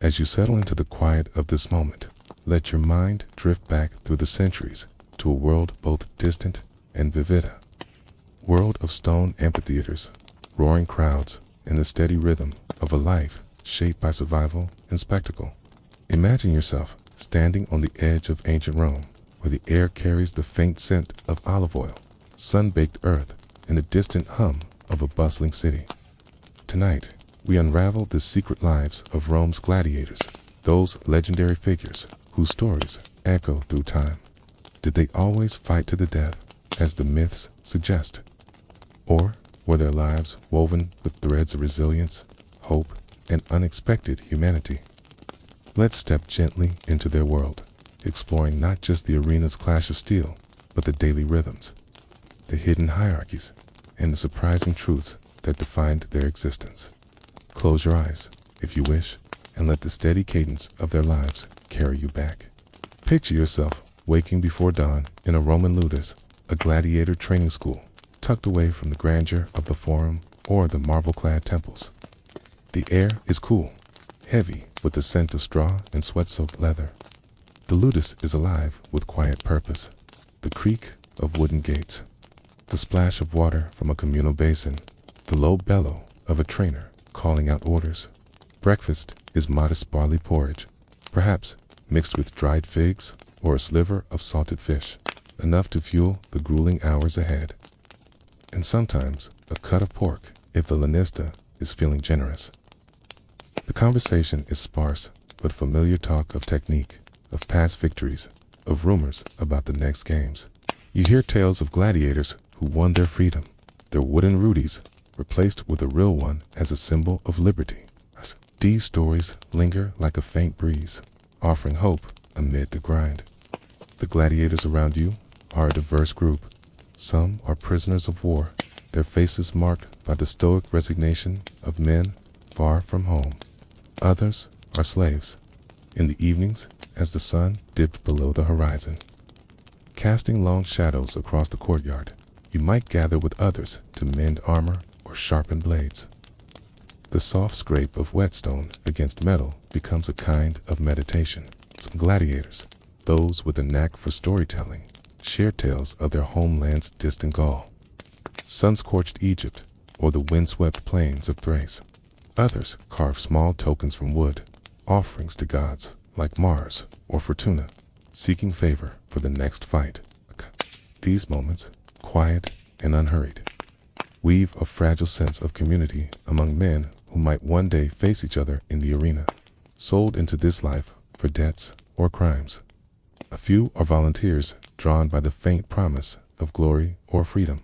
As you settle into the quiet of this moment, let your mind drift back through the centuries to a world both distant and vivid. World of stone amphitheaters, roaring crowds, and the steady rhythm of a life shaped by survival and spectacle. Imagine yourself standing on the edge of ancient Rome, where the air carries the faint scent of olive oil, sun-baked earth, and the distant hum of a bustling city. Tonight, we unravel the secret lives of Rome's gladiators, those legendary figures whose stories echo through time. Did they always fight to the death, as the myths suggest? Or were their lives woven with threads of resilience, hope, and unexpected humanity? Let's step gently into their world, exploring not just the arena's clash of steel, but the daily rhythms, the hidden hierarchies, and the surprising truths that defined their existence. Close your eyes, if you wish, and let the steady cadence of their lives carry you back. Picture yourself waking before dawn in a Roman ludus, a gladiator training school, tucked away from the grandeur of the forum or the marble-clad temples. The air is cool, heavy with the scent of straw and sweat-soaked leather. The ludus is alive with quiet purpose. The creak of wooden gates, the splash of water from a communal basin, the low bellow of a trainer calling out orders. Breakfast is modest barley porridge, perhaps mixed with dried figs or a sliver of salted fish, enough to fuel the grueling hours ahead. And sometimes a cut of pork if the lanista is feeling generous. The conversation is sparse, but familiar talk of technique, of past victories, of rumors about the next games. You hear tales of gladiators who won their freedom, their wooden rudies replaced with a real one as a symbol of liberty. These stories linger like a faint breeze, offering hope amid the grind. The gladiators around you are a diverse group. Some are prisoners of war, their faces marked by the stoic resignation of men far from home. Others are slaves, in the evenings as the sun dipped below the horizon. Casting long shadows across the courtyard, you might gather with others to mend armor or sharpen blades. The soft scrape of whetstone against metal becomes a kind of meditation. Some gladiators, those with a knack for storytelling, share tales of their homeland's distant Gaul, sun-scorched Egypt, or the wind-swept plains of Thrace. Others carve small tokens from wood, offerings to gods like Mars or Fortuna, seeking favor for the next fight. These moments, quiet and unhurried, weave a fragile sense of community among men who might one day face each other in the arena, sold into this life for debts or crimes. A few are volunteers drawn by the faint promise of glory or freedom.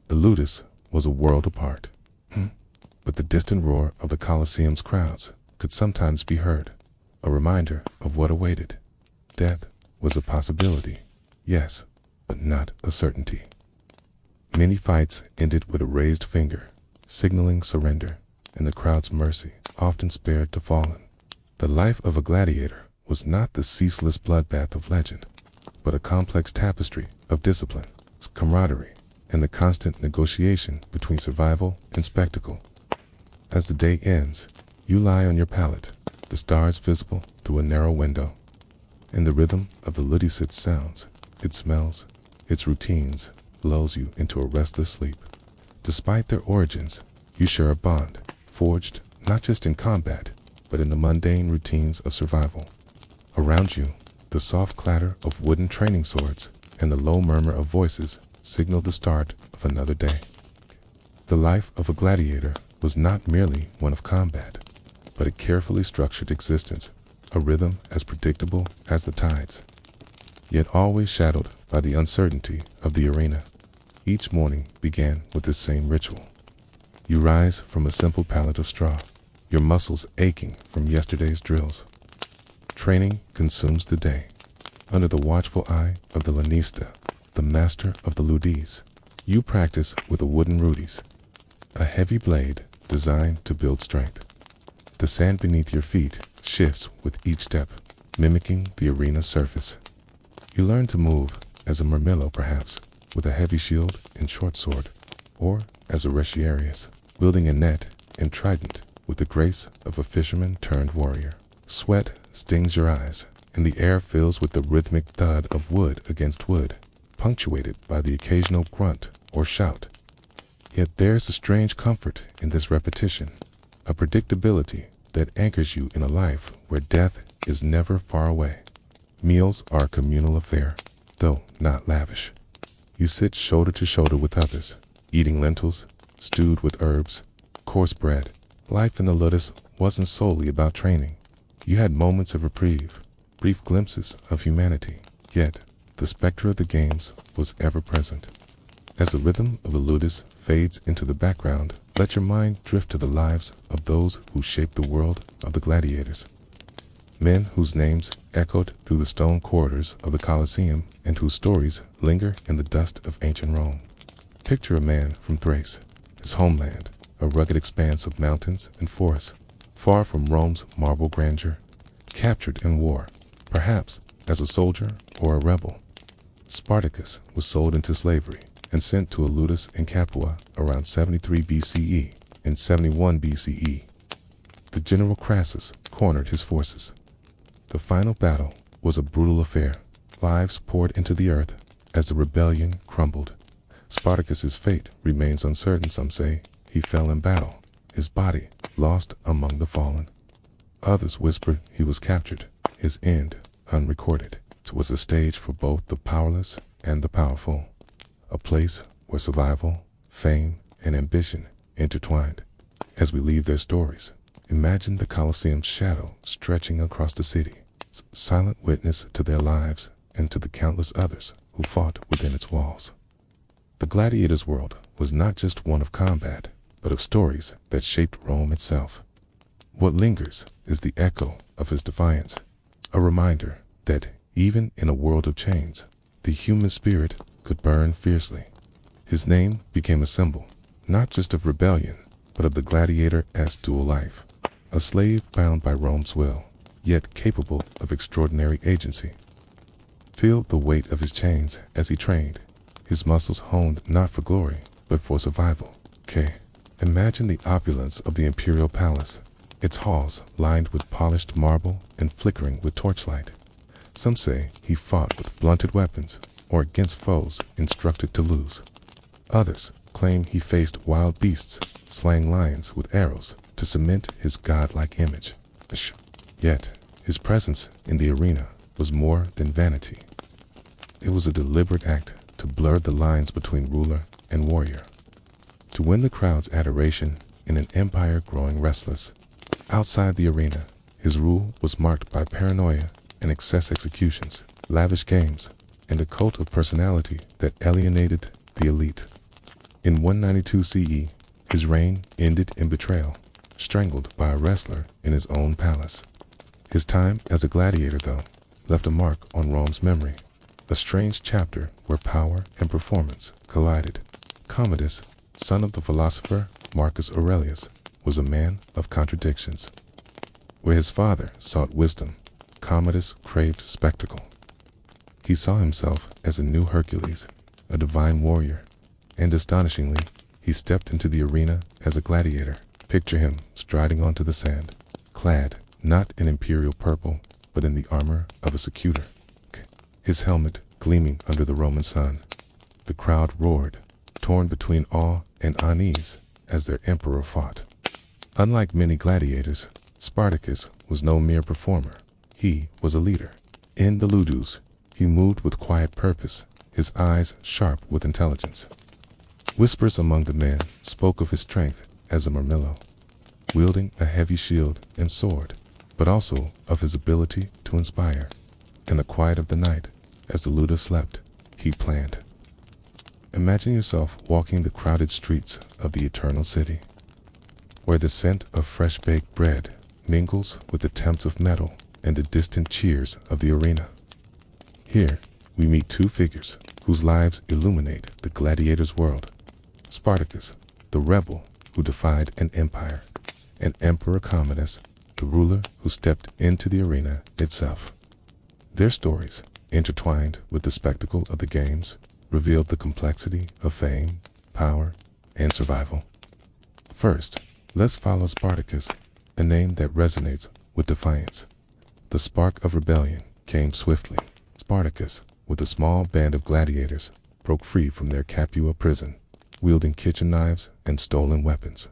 The ludus was a world apart, but the distant roar of the Colosseum's crowds could sometimes be heard, a reminder of what awaited. Death was a possibility, yes, but not a certainty. Many fights ended with a raised finger, signaling surrender, and the crowd's mercy often spared to fallen. The life of a gladiator was not the ceaseless bloodbath of legend, but a complex tapestry of discipline, camaraderie, and the constant negotiation between survival and spectacle. As the day ends, you lie on your pallet, the stars visible through a narrow window, and the rhythm of the ludus sounds, its smells, its routines, lulls you into a restless sleep. Despite their origins, you share a bond, forged not just in combat, but in the mundane routines of survival. Around you, the soft clatter of wooden training swords and the low murmur of voices signal the start of another day. The life of a gladiator was not merely one of combat, but a carefully structured existence, a rhythm as predictable as the tides, yet always shadowed by the uncertainty of the arena. Each morning began with the same ritual. You rise from a simple pallet of straw, your muscles aching from yesterday's drills. Training consumes the day, under the watchful eye of the lanista, the master of the ludis. You practice with a wooden rudis, a heavy blade designed to build strength. The sand beneath your feet shifts with each step, mimicking the arena's surface. You learn to move as a murmillo perhaps, with a heavy shield and short sword, or as a retiarius, wielding a net and trident with the grace of a fisherman turned warrior. Sweat stings your eyes, and the air fills with the rhythmic thud of wood against wood, punctuated by the occasional grunt or shout. Yet there's a strange comfort in this repetition, a predictability that anchors you in a life where death is never far away. Meals are a communal affair, though not lavish. You sit shoulder to shoulder with others, eating lentils, stewed with herbs, coarse bread. Life in the ludus wasn't solely about training. You had moments of reprieve, brief glimpses of humanity, yet the specter of the games was ever present. As the rhythm of the ludus fades into the background, let your mind drift to the lives of those who shaped the world of the gladiators. Men whose names echoed through the stone corridors of the Colosseum and whose stories linger in the dust of ancient Rome. Picture a man from Thrace, his homeland, a rugged expanse of mountains and forests, far from Rome's marble grandeur, captured in war, perhaps as a soldier or a rebel. Spartacus was sold into slavery and sent to a ludus in Capua around 73 BCE. In 71 BCE, the general Crassus cornered his forces. The final battle was a brutal affair. Lives poured into the earth as the rebellion crumbled. Spartacus's fate remains uncertain. Some say he fell in battle, his body lost among the fallen. Others whisper he was captured, his end unrecorded. It was a stage for both the powerless and the powerful, a place where survival, fame, and ambition intertwined. As we leave their stories, imagine the Colosseum's shadow stretching across the city, silent witness to their lives and to the countless others who fought within its walls. The gladiators' world was not just one of combat, but of stories that shaped Rome itself. What lingers is the echo of his defiance, a reminder that even in a world of chains, the human spirit could burn fiercely. His name became a symbol, not just of rebellion, but of the gladiator-esque dual life, a slave bound by Rome's will, yet capable of extraordinary agency. Feel the weight of his chains as he trained, his muscles honed not for glory, but for survival. Imagine the opulence of the imperial palace, its halls lined with polished marble and flickering with torchlight. Some say he fought with blunted weapons or against foes instructed to lose. Others claim he faced wild beasts, slaying lions with arrows to cement his godlike image. Yet, his presence in the arena was more than vanity. It was a deliberate act to blur the lines between ruler and warrior, to win the crowd's adoration in an empire growing restless. Outside the arena, his rule was marked by paranoia and excess executions, lavish games, and a cult of personality that alienated the elite. In 192 CE, his reign ended in betrayal, strangled by a wrestler in his own palace. His time as a gladiator, though, left a mark on Rome's memory, a strange chapter where power and performance collided. Commodus, son of the philosopher Marcus Aurelius, was a man of contradictions. Where his father sought wisdom, Commodus craved spectacle. He saw himself as a new Hercules, a divine warrior, and astonishingly, he stepped into the arena as a gladiator. Picture him striding onto the sand, clad not in imperial purple, but in the armor of a secutor, his helmet gleaming under the Roman sun. The crowd roared, torn between awe and unease as their emperor fought. Unlike many gladiators, Spartacus was no mere performer. He was a leader. In the ludus, he moved with quiet purpose, his eyes sharp with intelligence. Whispers among the men spoke of his strength as a murmillo, wielding a heavy shield and sword, but also of his ability to inspire. In the quiet of the night, as the ludus slept, he planned. Imagine yourself walking the crowded streets of the eternal city, where the scent of fresh-baked bread mingles with the temps of metal and the distant cheers of the arena. Here, we meet two figures whose lives illuminate the gladiator's world. Spartacus, the rebel who defied an empire, and Emperor Commodus, the ruler who stepped into the arena itself. Their stories, intertwined with the spectacle of the games, revealed the complexity of fame, power, and survival. First, let's follow Spartacus, a name that resonates with defiance. The spark of rebellion came swiftly. Spartacus, with a small band of gladiators, broke free from their Capua prison, wielding kitchen knives and stolen weapons.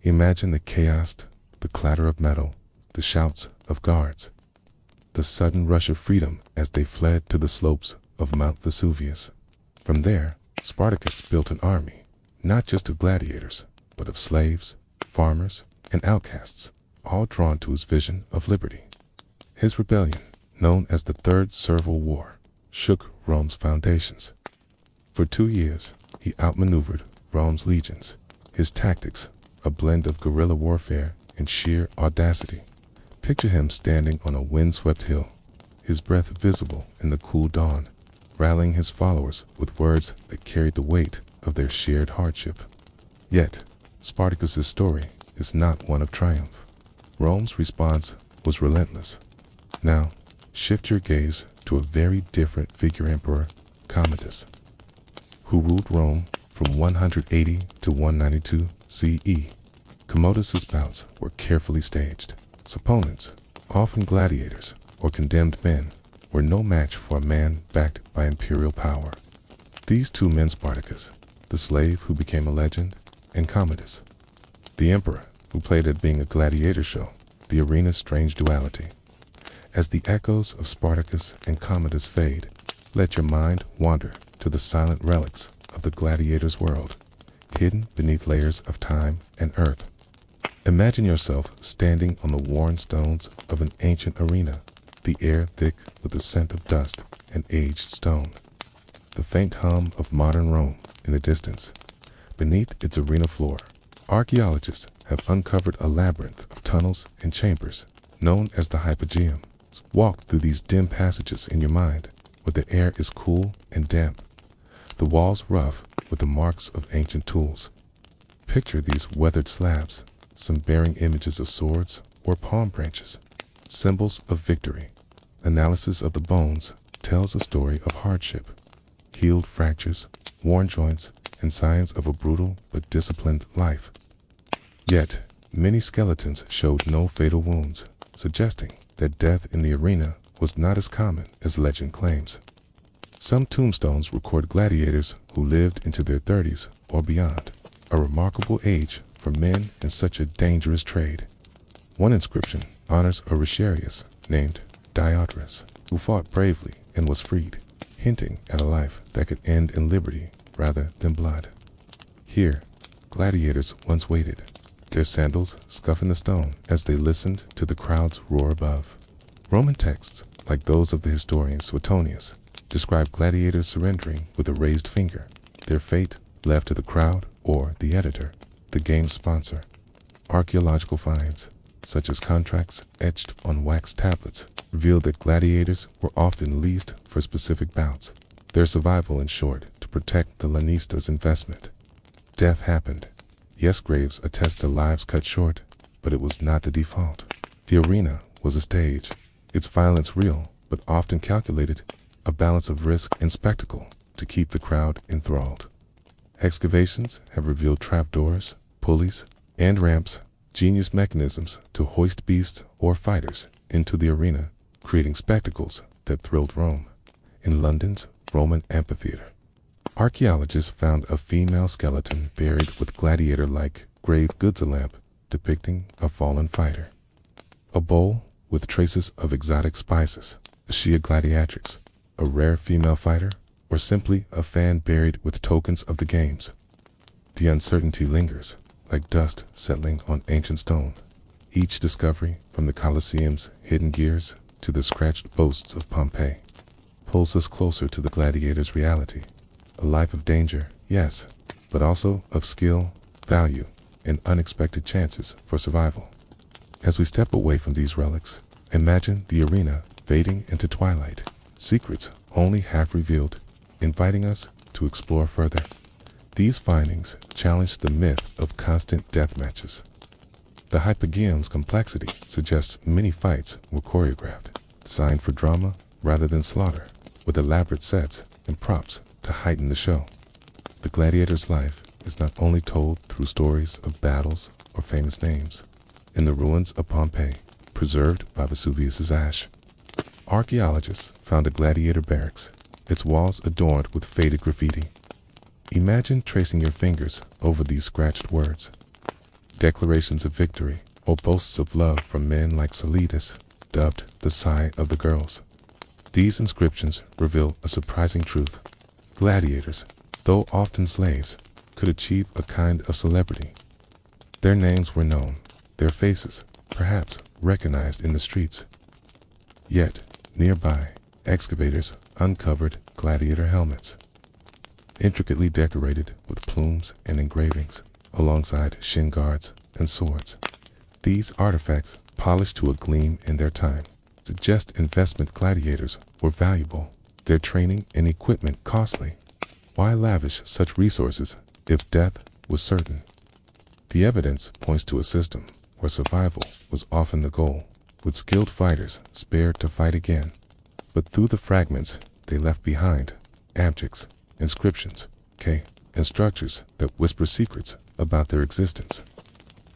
Imagine the chaos, the clatter of metal, the shouts of guards, the sudden rush of freedom as they fled to the slopes of Mount Vesuvius. From there, Spartacus built an army, not just of gladiators, but of slaves, farmers, and outcasts, all drawn to his vision of liberty. His rebellion, known as the Third Servile War, shook Rome's foundations. For 2 years, he outmaneuvered Rome's legions. His tactics, a blend of guerrilla warfare and sheer audacity. Picture him standing on a windswept hill, his breath visible in the cool dawn, rallying his followers with words that carried the weight of their shared hardship. Yet, Spartacus's story is not one of triumph. Rome's response was relentless. Now, shift your gaze to a very different figure, Emperor Commodus, who ruled Rome from 180 to 192 CE. Commodus's bouts were carefully staged. His opponents, often gladiators or condemned men, were no match for a man backed by imperial power. These two men, Spartacus, the slave who became a legend, and Commodus, the emperor who played at being a gladiator show, the arena's strange duality. As the echoes of Spartacus and Commodus fade, let your mind wander to the silent relics of the gladiator's world, hidden beneath layers of time and earth. Imagine yourself standing on the worn stones of an ancient arena, the air thick with the scent of dust and aged stone. The faint hum of modern Rome in the distance. Beneath its arena floor, archaeologists have uncovered a labyrinth of tunnels and chambers known as the Hypogeum. Walk through these dim passages in your mind, where the air is cool and damp, the walls rough with the marks of ancient tools. Picture these weathered slabs, some bearing images of swords or palm branches, symbols of victory. Analysis of the bones tells a story of hardship, healed fractures, worn joints, and signs of a brutal but disciplined life. Yet, many skeletons showed no fatal wounds, suggesting that death in the arena was not as common as legend claims. Some tombstones record gladiators who lived into their 30s or beyond, a remarkable age for men in such a dangerous trade. One inscription honors a retiarius named Diodorus, who fought bravely and was freed, hinting at a life that could end in liberty rather than blood. Here, gladiators once waited, their sandals scuffing the stone as they listened to the crowd's roar above. Roman texts, like those of the historian Suetonius, describe gladiators surrendering with a raised finger, their fate left to the crowd or the editor, the game's sponsor. Archaeological finds, such as contracts etched on wax tablets, reveal that gladiators were often leased for specific bouts, their survival ensured to protect the lanista's investment. Death happened. Yes, graves attest to lives cut short, but it was not the default. The arena was a stage, its violence real, but often calculated, a balance of risk and spectacle to keep the crowd enthralled. Excavations have revealed trapdoors, pulleys, and ramps, genius mechanisms to hoist beasts or fighters into the arena, creating spectacles that thrilled Rome. In London's Roman amphitheater, archaeologists found a female skeleton buried with gladiator-like grave goods, a lamp depicting a fallen fighter, a bowl with traces of exotic spices. Is she a gladiatrix, a rare female fighter, or simply a fan buried with tokens of the games? The uncertainty lingers, like dust settling on ancient stone. Each discovery, from the Colosseum's hidden gears to the scratched boasts of Pompeii, pulls us closer to the gladiator's reality. A life of danger, yes, but also of skill, value, and unexpected chances for survival. As we step away from these relics, imagine the arena fading into twilight, secrets only half revealed, inviting us to explore further. These findings challenge the myth of constant death matches. The Hypogeum's complexity suggests many fights were choreographed, designed for drama rather than slaughter, with elaborate sets and props to heighten the show. The gladiator's life is not only told through stories of battles or famous names in the ruins of Pompeii, preserved by Vesuvius's ash. Archaeologists found a gladiator barracks, its walls adorned with faded graffiti. Imagine tracing your fingers over these scratched words. Declarations of victory or boasts of love from men like Solidas, dubbed the Sigh of the Girls. These inscriptions reveal a surprising truth. Gladiators, though often slaves, could achieve a kind of celebrity. Their names were known, their faces, perhaps, recognized in the streets. Yet, nearby, excavators uncovered gladiator helmets, intricately decorated with plumes and engravings, alongside shin guards and swords. These artifacts, polished to a gleam in their time, suggest investment gladiators were valuable, their training and equipment costly. Why lavish such resources if death was certain? The evidence points to a system where survival was often the goal, with skilled fighters spared to fight again. But through the fragments they left behind, objects, inscriptions, and structures that whisper secrets about their existence.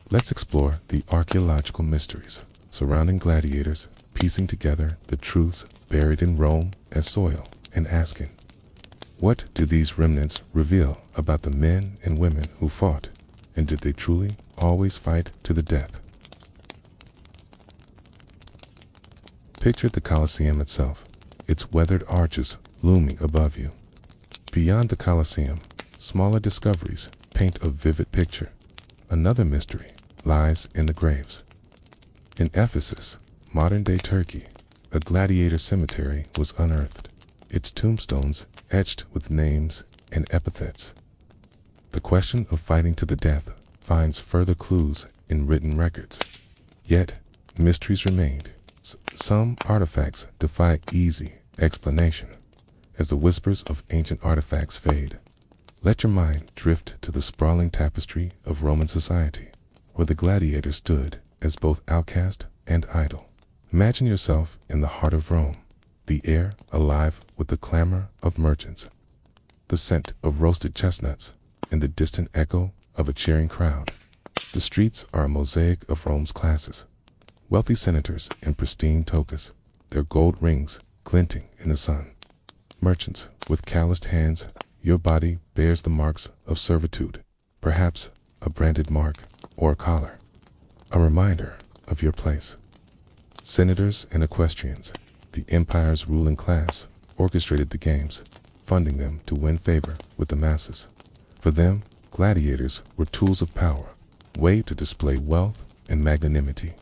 Let's explore the archaeological mysteries surrounding gladiators, piecing together the truths buried in Rome as soil, and asking, what do these remnants reveal about the men and women who fought, and did they truly always fight to the death? Picture the Colosseum itself, its weathered arches looming above you. Beyond the Colosseum, smaller discoveries paint a vivid picture. Another mystery lies in the graves. In Ephesus, modern-day Turkey, a gladiator cemetery was unearthed, its tombstones etched with names and epithets. The question of fighting to the death finds further clues in written records. Yet, mysteries remained. Some artifacts defy easy explanation, as the whispers of ancient artifacts fade. Let your mind drift to the sprawling tapestry of Roman society, where the gladiator stood as both outcast and idol. Imagine yourself in the heart of Rome, the air alive with the clamor of merchants, the scent of roasted chestnuts, and the distant echo of a cheering crowd. The streets are a mosaic of Rome's classes. Wealthy senators in pristine togas, their gold rings glinting in the sun. Merchants with calloused hands, your body bears the marks of servitude, perhaps a branded mark or a collar, a reminder of your place. Senators and equestrians, the empire's ruling class, orchestrated the games, funding them to win favor with the masses. For them, gladiators were tools of power, way to display wealth and magnanimity.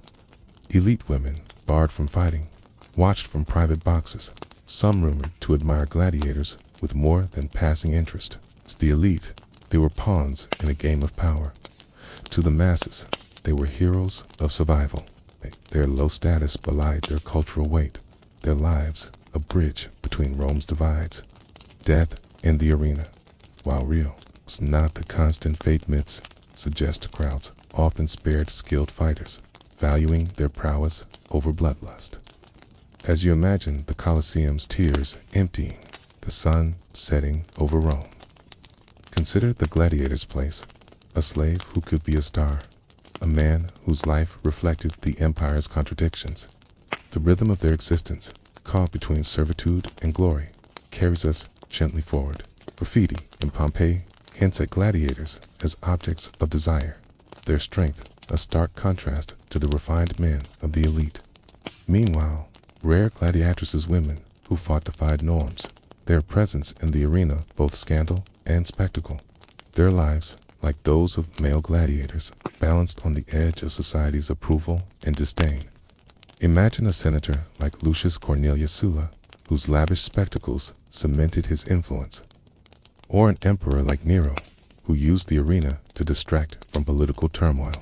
Elite women, barred from fighting, watched from private boxes, some rumored to admire gladiators with more than passing interest. To the elite, they were pawns in a game of power. To the masses, they were heroes of survival. Their low status belied their cultural weight, their lives a bridge between Rome's divides. Death in the arena, while real, was not the constant fate myths suggest. Crowds often spared skilled fighters, valuing their prowess over bloodlust. As you imagine the Colosseum's tiers emptying, the sun setting over Rome, consider the gladiator's place, a slave who could be a star, a man whose life reflected the empire's contradictions. The rhythm of their existence, caught between servitude and glory, carries us gently forward. Graffiti in Pompeii hints at gladiators as objects of desire, their strength a stark contrast to the refined men of the elite. Meanwhile, rare gladiatresses, women who fought defied norms, their presence in the arena both scandal and spectacle. Their lives, like those of male gladiators, balanced on the edge of society's approval and disdain. Imagine a senator like Lucius Cornelius Sulla, whose lavish spectacles cemented his influence, or an emperor like Nero, who used the arena to distract from political turmoil.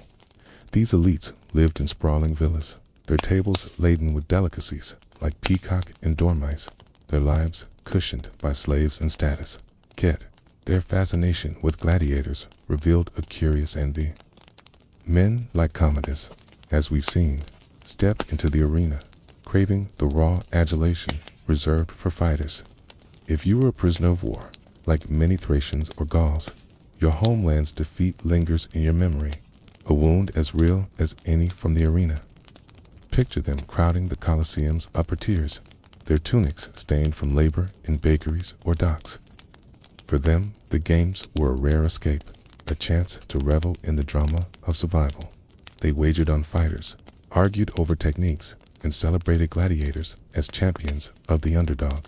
These elites lived in sprawling villas, their tables laden with delicacies like peacock and dormice, their lives cushioned by slaves and status. Yet, their fascination with gladiators revealed a curious envy. Men like Commodus, as we've seen, stepped into the arena, craving the raw adulation reserved for fighters. If you were a prisoner of war, like many Thracians or Gauls, your homeland's defeat lingers in your memory, a wound as real as any from the arena. Picture them crowding the Colosseum's upper tiers, their tunics stained from labor in bakeries or docks. For them, the games were a rare escape, a chance to revel in the drama of survival. They wagered on fighters, argued over techniques, and celebrated gladiators as champions of the underdog.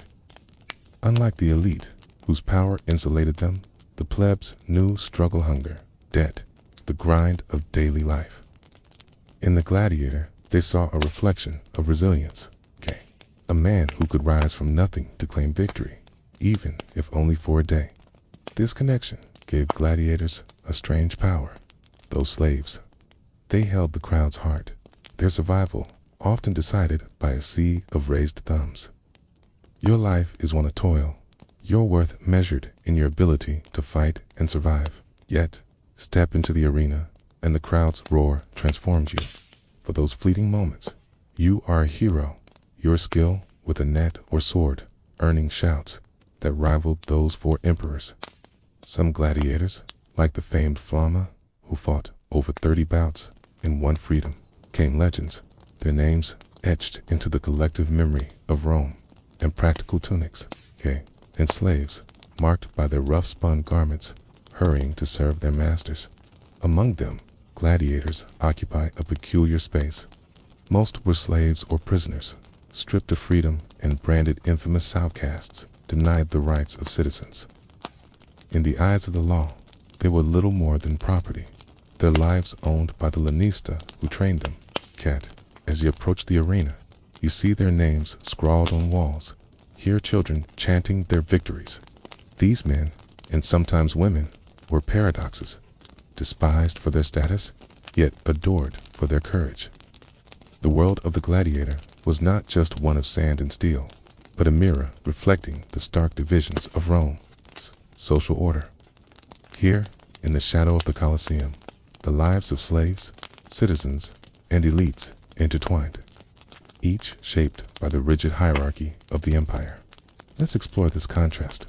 Unlike the elite, whose power insulated them, the plebs knew struggle, hunger, debt, the grind of daily life. In the gladiator, they saw a reflection of resilience. A man who could rise from nothing to claim victory, even if only for a day. This connection gave gladiators a strange power. Those slaves, they held the crowd's heart, their survival often decided by a sea of raised thumbs. Your life is one of toil, your worth measured in your ability to fight and survive. Yet, step into the arena, and the crowd's roar transforms you. For those fleeting moments, you are a hero, your skill with a net or sword earning shouts that rivaled those for emperors. Some gladiators, like the famed Flamma, who fought over 30 bouts and won freedom, became legends, their names etched into the collective memory of Rome. And practical tunics, and slaves, marked by their rough-spun garments, hurrying to serve their masters. Among them, gladiators occupy a peculiar space. Most were slaves or prisoners, stripped of freedom and branded infamous outcasts, denied the rights of citizens. In the eyes of the law, they were little more than property, their lives owned by the lanista who trained them. As you approach the arena, you see their names scrawled on walls, hear children chanting their victories. These men, and sometimes women, were paradoxes, despised for their status, yet adored for their courage. The world of the gladiator was not just one of sand and steel, but a mirror reflecting the stark divisions of Rome's social order. Here, in the shadow of the Colosseum, the lives of slaves, citizens, and elites intertwined, each shaped by the rigid hierarchy of the empire. Let's explore this contrast.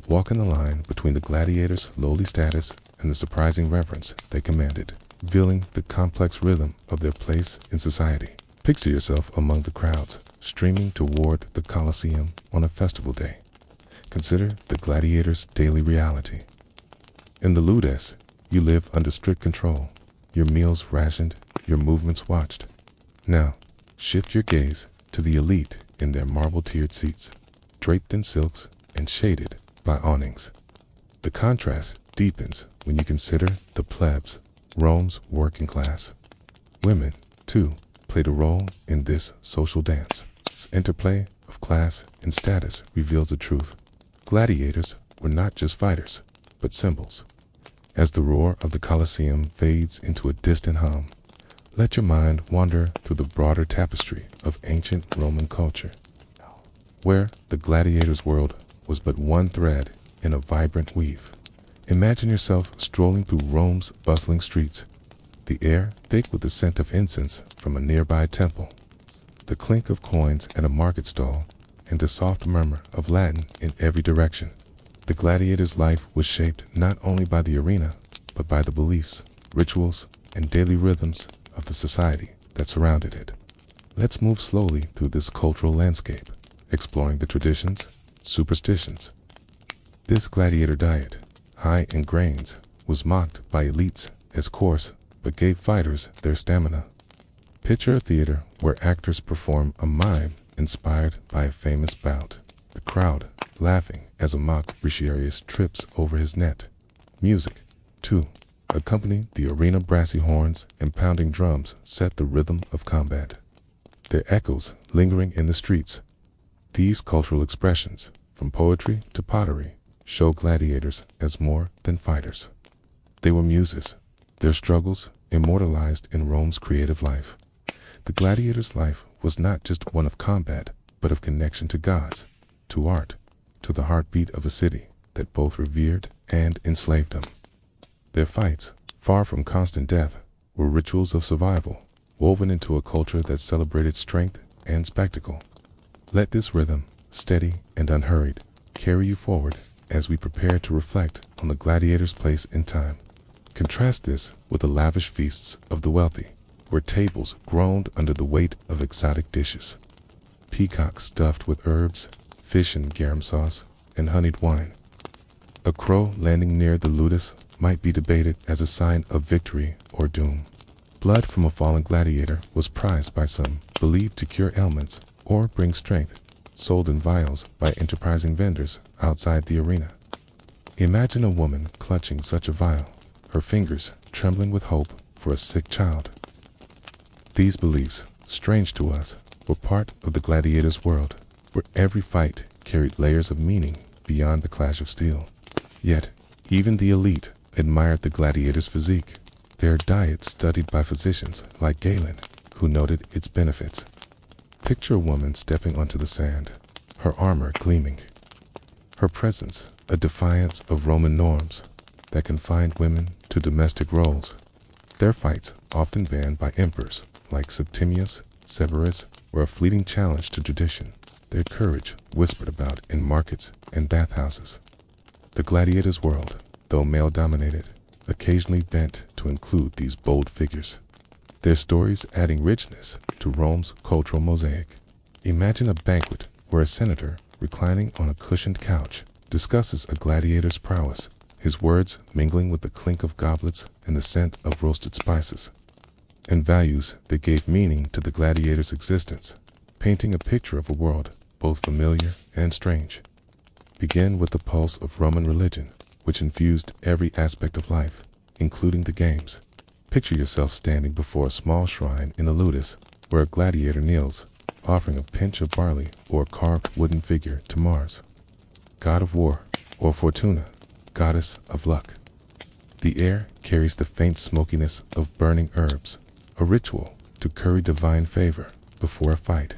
Walk in the line between the gladiators' lowly status and the surprising reverence they commanded, revealing the complex rhythm of their place in society. Picture yourself among the crowds, streaming toward the Colosseum on a festival day. Consider the gladiators' daily reality. In the ludus, you live under strict control, your meals rationed, your movements watched. Now, shift your gaze to the elite in their marble-tiered seats, draped in silks and shaded by awnings. The contrast deepens when you consider the plebs, Rome's working class. Women, too, played a role in this social dance. This interplay of class and status reveals the truth. Gladiators were not just fighters, but symbols. As the roar of the Colosseum fades into a distant hum, let your mind wander through the broader tapestry of ancient Roman culture, where the gladiator's world was but one thread in a vibrant weave. Imagine yourself strolling through Rome's bustling streets, the air thick with the scent of incense from a nearby temple, the clink of coins at a market stall, and the soft murmur of Latin in every direction. The gladiator's life was shaped not only by the arena, but by the beliefs, rituals, and daily rhythms of the society that surrounded it. Let's move slowly through this cultural landscape, exploring the traditions, superstitions. This gladiator diet, high in grains, was mocked by elites as coarse, but gave fighters their stamina. Picture a theater where actors perform a mime inspired by a famous bout, the crowd laughing as a mock Briciarius trips over his net. Music, too, accompanied the arena. Brassy horns and pounding drums set the rhythm of combat, their echoes lingering in the streets. These cultural expressions, from poetry to pottery, show gladiators as more than fighters. They were muses, their struggles immortalized in Rome's creative life. The gladiator's life was not just one of combat, but of connection to gods, to art, to the heartbeat of a city that both revered and enslaved them. Their fights, far from constant death, were rituals of survival, woven into a culture that celebrated strength and spectacle. Let this rhythm, steady and unhurried, carry you forward as we prepare to reflect on the gladiator's place in time. Contrast this with the lavish feasts of the wealthy, where tables groaned under the weight of exotic dishes. Peacocks stuffed with herbs, fish in garum sauce, and honeyed wine. A crow landing near the ludus might be debated as a sign of victory or doom. Blood from a fallen gladiator was prized by some, believed to cure ailments or bring strength, sold in vials by enterprising vendors outside the arena. Imagine a woman clutching such a vial, her fingers trembling with hope for a sick child. These beliefs, strange to us, were part of the gladiators' world, where every fight carried layers of meaning beyond the clash of steel. Yet, even the elite admired the gladiators' physique, their diet studied by physicians like Galen, who noted its benefits. Picture a woman stepping onto the sand, her armor gleaming, her presence a defiance of Roman norms that confined women to domestic roles. Their fights, often banned by emperors like Septimius Severus, were a fleeting challenge to tradition, their courage whispered about in markets and bathhouses. The gladiators' world, though male-dominated, occasionally bent to include these bold figures, their stories adding richness to Rome's cultural mosaic. Imagine a banquet where a senator, reclining on a cushioned couch, discusses a gladiator's prowess, his words mingling with the clink of goblets and the scent of roasted spices, and values that gave meaning to the gladiator's existence, painting a picture of a world both familiar and strange. Begin with the pulse of Roman religion, which infused every aspect of life, including the games. Picture yourself standing before a small shrine in the ludus, where a gladiator kneels, offering a pinch of barley or a carved wooden figure to Mars, god of war, or Fortuna, goddess of luck. The air carries the faint smokiness of burning herbs, a ritual to curry divine favor before a fight.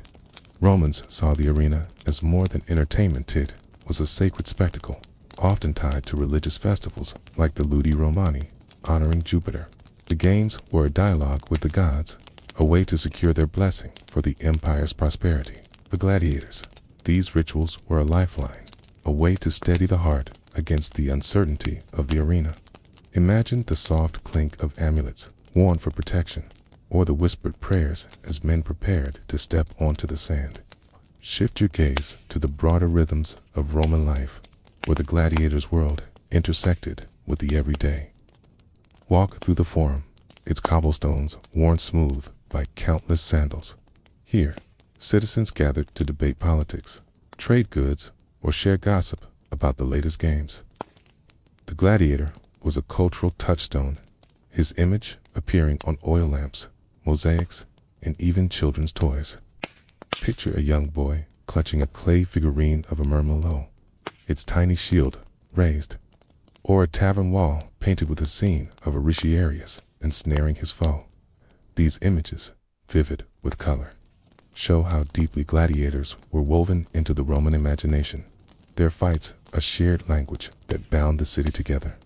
Romans saw the arena as more than entertainment. It was a sacred spectacle, often tied to religious festivals like the Ludi Romani, honoring Jupiter. The games were a dialogue with the gods, a way to secure their blessing for the empire's prosperity. The gladiators, these rituals were a lifeline, a way to steady the heart against the uncertainty of the arena. Imagine the soft clink of amulets worn for protection, or the whispered prayers as men prepared to step onto the sand. Shift your gaze to the broader rhythms of Roman life, where the gladiators' world intersected with the everyday. Walk through the Forum, its cobblestones worn smooth by countless sandals. Here, citizens gathered to debate politics, trade goods, or share gossip about the latest games. The gladiator was a cultural touchstone, his image appearing on oil lamps, mosaics, and even children's toys. Picture a young boy clutching a clay figurine of a mermelot, its tiny shield raised, or a tavern wall painted with a scene of a Ricciarius ensnaring his foe. These images, vivid with color, show how deeply gladiators were woven into the Roman imagination, their fights a shared language that bound the city together.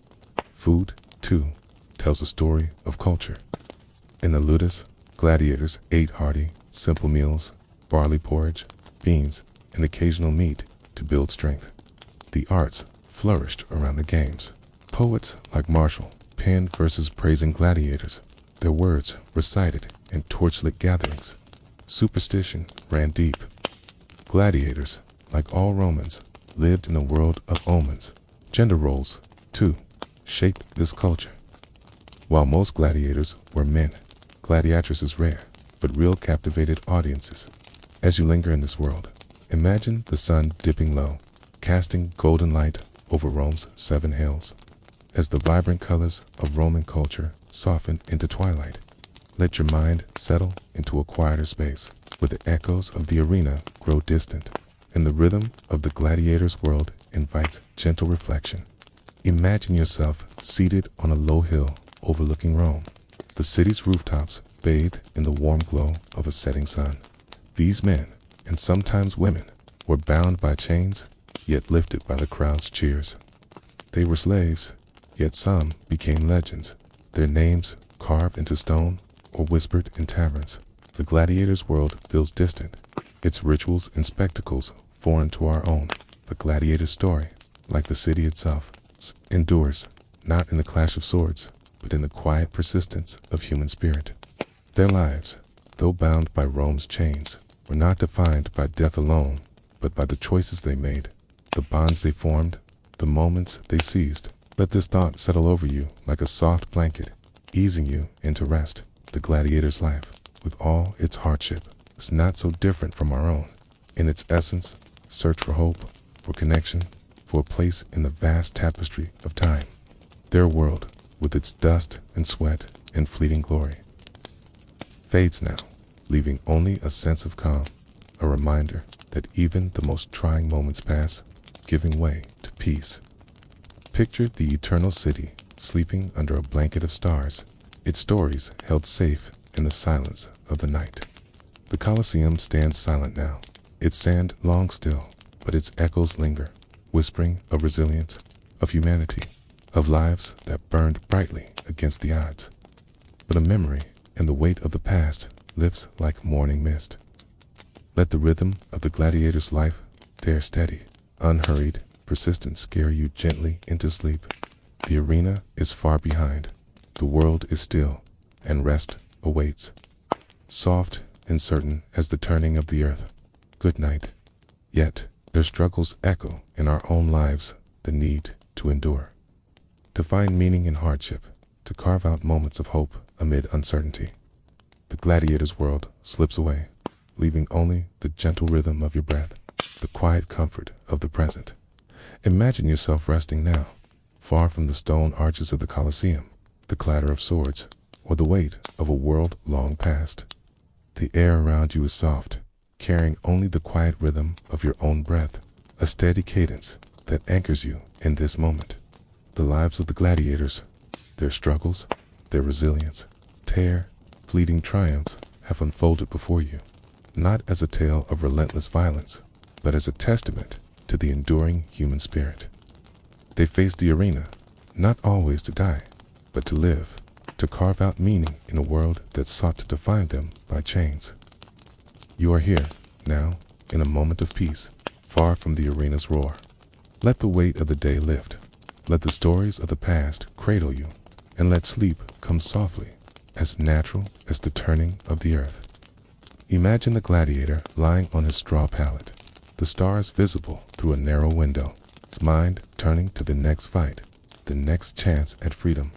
Food, too, tells a story of culture. In the ludus, gladiators ate hearty, simple meals, barley porridge, beans, and occasional meat to build strength. The arts flourished around the games. Poets like Martial penned verses praising gladiators, their words recited in torchlit gatherings. Superstition ran deep. Gladiators, like all Romans, lived in a world of omens. Gender roles, too, shaped this culture. While most gladiators were men, gladiatresses rare, but real captivated audiences. As you linger in this world, imagine the sun dipping low, casting golden light over Rome's 7 hills. As the vibrant colors of Roman culture soften into twilight, let your mind settle into a quieter space, where the echoes of the arena grow distant, and the rhythm of the gladiator's world invites gentle reflection. Imagine yourself seated on a low hill overlooking Rome, the city's rooftops bathed in the warm glow of a setting sun. These men, and sometimes women, were bound by chains, yet lifted by the crowd's cheers. They were slaves, yet some became legends, their names carved into stone or whispered in taverns. The gladiator's world feels distant, its rituals and spectacles foreign to our own. The gladiator's story, like the city itself, endures, not in the clash of swords, but in the quiet persistence of human spirit. Their lives, though bound by Rome's chains, were not defined by death alone, but by the choices they made, the bonds they formed, the moments they seized. Let this thought settle over you like a soft blanket, easing you into rest. The gladiator's life, with all its hardship, is not so different from our own. In its essence, search for hope, for connection, for a place in the vast tapestry of time. Their world, with its dust and sweat and fleeting glory, fades now, leaving only a sense of calm, a reminder that even the most trying moments pass, giving way to peace. Picture the eternal city sleeping under a blanket of stars, its stories held safe in the silence of the night. The Colosseum stands silent now, its sand long still, but its echoes linger, whispering of resilience, of humanity, of lives that burned brightly against the odds. But a memory and the weight of the past lifts like morning mist. Let the rhythm of the gladiator's life dare steady, unhurried, persistent scare you gently into sleep. The arena is far behind, the world is still, and rest awaits. Soft and certain as the turning of the earth. Good night. Yet, their struggles echo in our own lives, the need to endure, to find meaning in hardship, to carve out moments of hope amid uncertainty. The gladiator's world slips away, leaving only the gentle rhythm of your breath, the quiet comfort of the present. Imagine yourself resting now, far from the stone arches of the Colosseum, the clatter of swords, or the weight of a world long past. The air around you is soft, carrying only the quiet rhythm of your own breath, a steady cadence that anchors you in this moment. The lives of the gladiators, their struggles, their resilience, their fleeting triumphs have unfolded before you, not as a tale of relentless violence, but as a testament to the enduring human spirit. They faced the arena, not always to die, but to live, to carve out meaning in a world that sought to define them by chains. You are here, now, in a moment of peace, far from the arena's roar. Let the weight of the day lift. Let the stories of the past cradle you, and let sleep come softly, as natural as the turning of the earth. Imagine the gladiator lying on his straw pallet, the stars visible through a narrow window, his mind turning to the next fight, the next chance at freedom.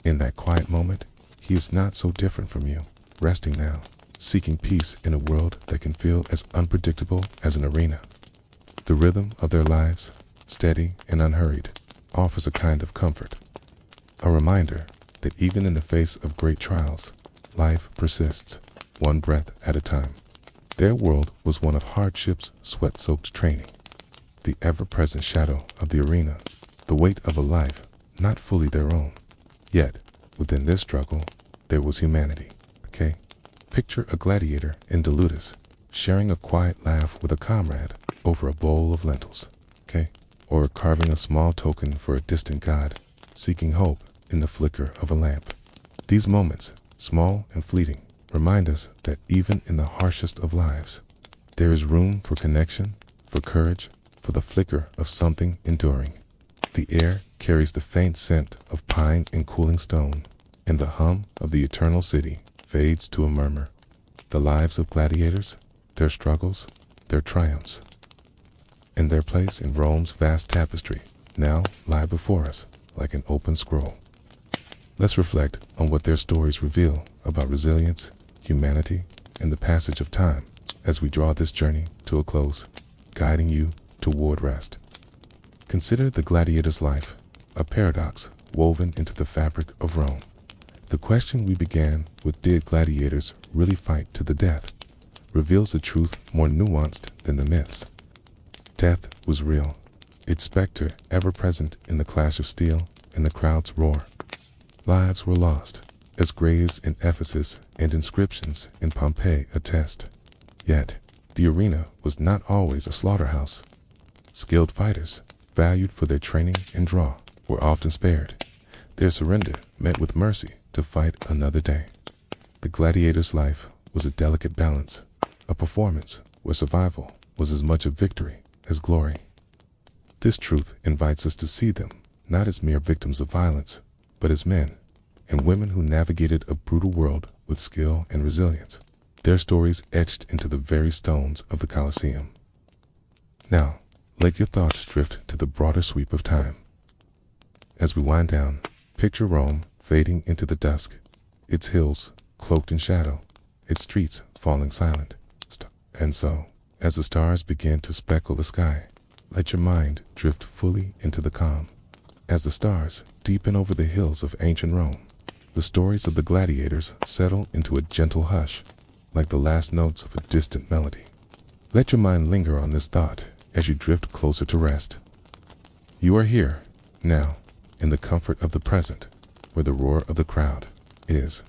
In that quiet moment, he is not so different from you, resting now, seeking peace in a world that can feel as unpredictable as an arena. The rhythm of their lives, steady and unhurried, offers a kind of comfort, a reminder that even in the face of great trials, life persists, one breath at a time. Their world was one of hardship's sweat-soaked training, the ever-present shadow of the arena, the weight of a life not fully their own. Yet, within this struggle, there was humanity, okay? Picture a gladiator in the ludus, sharing a quiet laugh with a comrade over a bowl of lentils, okay? Or carving a small token for a distant god, seeking hope in the flicker of a lamp. These moments, small and fleeting, remind us that even in the harshest of lives, there is room for connection, for courage, for the flicker of something enduring. The air carries the faint scent of pine and cooling stone, and the hum of the eternal city fades to a murmur. The lives of gladiators, their struggles, their triumphs, and their place in Rome's vast tapestry now lie before us like an open scroll. Let's reflect on what their stories reveal about resilience, humanity, and the passage of time as we draw this journey to a close, guiding you toward rest. Consider the gladiator's life, a paradox woven into the fabric of Rome. The question we began with, did gladiators really fight to the death, reveals a truth more nuanced than the myths. Death was real, its specter ever present in the clash of steel and the crowd's roar. Lives were lost, as graves in Ephesus and inscriptions in Pompeii attest. Yet, the arena was not always a slaughterhouse. Skilled fighters, valued for their training and draw, were often spared, their surrender met with mercy to fight another day. The gladiator's life was a delicate balance, a performance where survival was as much a victory as glory. This truth invites us to see them not as mere victims of violence, but as men and women who navigated a brutal world with skill and resilience, their stories etched into the very stones of the Colosseum. Now, let your thoughts drift to the broader sweep of time. As we wind down, picture Rome fading into the dusk, its hills cloaked in shadow, its streets falling silent. And so, as the stars begin to speckle the sky, let your mind drift fully into the calm. As the stars deepen over the hills of ancient Rome, the stories of the gladiators settle into a gentle hush, like the last notes of a distant melody. Let your mind linger on this thought as you drift closer to rest. You are here, now, in the comfort of the present, where the roar of the crowd is